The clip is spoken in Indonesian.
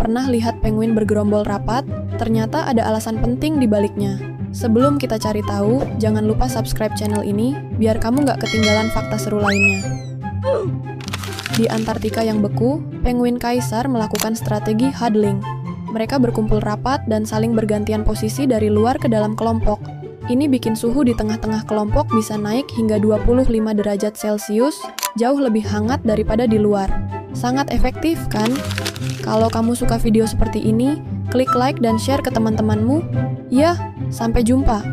Pernah lihat penguin bergerombol rapat? Ternyata ada alasan penting di baliknya. Sebelum kita cari tahu, jangan lupa subscribe channel ini, biar kamu nggak ketinggalan fakta seru lainnya. Di Antartika yang beku, penguin kaisar melakukan strategi huddling. Mereka berkumpul rapat dan saling bergantian posisi dari luar ke dalam kelompok. Ini bikin suhu di tengah-tengah kelompok bisa naik hingga 25 derajat Celcius, jauh lebih hangat daripada di luar. Sangat efektif, kan? Kalau kamu suka video seperti ini, klik like dan share ke teman-temanmu. Ya, sampai jumpa.